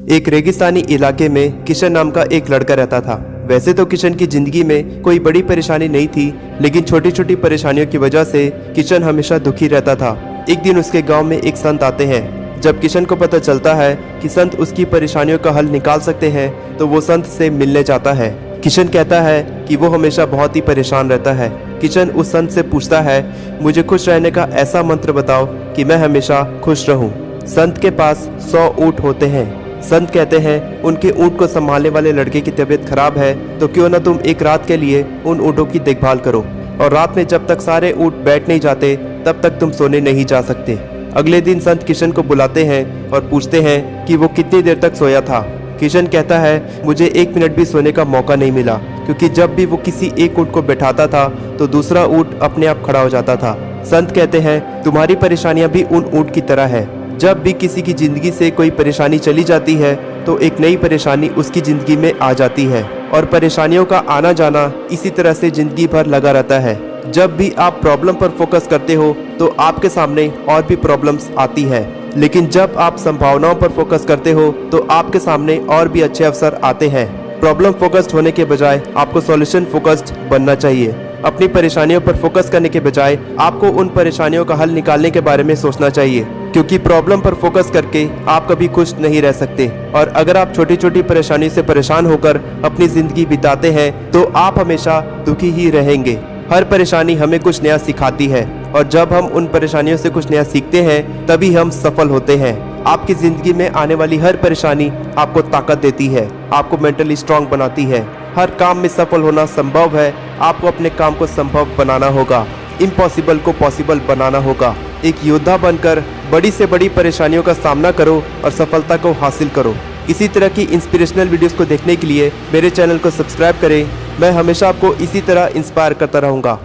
एक रेगिस्तानी इलाके में किशन नाम का एक लड़का रहता था। वैसे तो किशन की जिंदगी में कोई बड़ी परेशानी नहीं थी, लेकिन छोटी छोटी परेशानियों की वजह से किशन हमेशा दुखी रहता था। एक दिन उसके गांव में एक संत आते हैं। जब किशन को पता चलता है कि संत उसकी परेशानियों का हल निकाल सकते हैं, तो वो संत से मिलने जाता है। किशन कहता है कि वो हमेशा बहुत ही परेशान रहता है। किशन उस संत से पूछता है, मुझे खुश रहने का ऐसा मंत्र बताओ कि मैं हमेशा खुश रहूं। संत के पास 100 ऊंट होते हैं। संत कहते हैं, उनके ऊंट को संभालने वाले लड़के की तबीयत खराब है, तो क्यों ना तुम एक रात के लिए उन ऊँटों की देखभाल करो, और रात में जब तक सारे ऊँट बैठ नहीं जाते तब तक तुम सोने नहीं जा सकते। अगले दिन संत किशन को बुलाते हैं और पूछते हैं कि वो कितनी देर तक सोया था। किशन कहता है, मुझे 1 मिनट भी सोने का मौका नहीं मिला, क्योंकि जब भी वो किसी एक ऊँट को बैठाता था तो दूसरा ऊँट अपने आप खड़ा हो जाता था। संत कहते हैं, तुम्हारी परेशानियां भी उन ऊँट की तरह है। जब भी किसी की जिंदगी से कोई परेशानी चली जाती है तो एक नई परेशानी उसकी जिंदगी में आ जाती है, और परेशानियों का आना जाना इसी तरह से जिंदगी भर लगा रहता है। जब भी आप प्रॉब्लम पर फोकस करते हो तो आपके सामने और भी प्रॉब्लम्स आती है, लेकिन जब आप संभावनाओं पर फोकस करते हो तो आपके सामने और भी अच्छे अवसर आते हैं। प्रॉब्लम फोकस्ड होने के बजाय आपको सॉल्यूशन फोकस्ड बनना चाहिए। अपनी परेशानियों पर फोकस करने के बजाय आपको उन परेशानियों का हल निकालने के बारे में सोचना चाहिए, क्योंकि प्रॉब्लम पर फोकस करके आप कभी खुश नहीं रह सकते। और अगर आप छोटी छोटी परेशानी से परेशान होकर अपनी जिंदगी बिताते हैं तो आप हमेशा दुखी ही रहेंगे। हर परेशानी हमें कुछ नया सिखाती है, और जब हम उन परेशानियों से कुछ नया सीखते हैं तभी हम सफल होते हैं। आपकी जिंदगी में आने वाली हर परेशानी आपको ताकत देती है, आपको मेंटली स्ट्रांग बनाती है। हर काम में सफल होना संभव है। आपको अपने काम को संभव बनाना होगा, इम्पॉसिबल को पॉसिबल बनाना होगा। एक योद्धा बनकर बड़ी से बड़ी परेशानियों का सामना करो और सफलता को हासिल करो। इसी तरह की इंस्पिरेशनल वीडियोस को देखने के लिए मेरे चैनल को सब्सक्राइब करें। मैं हमेशा आपको इसी तरह इंस्पायर करता रहूँगा।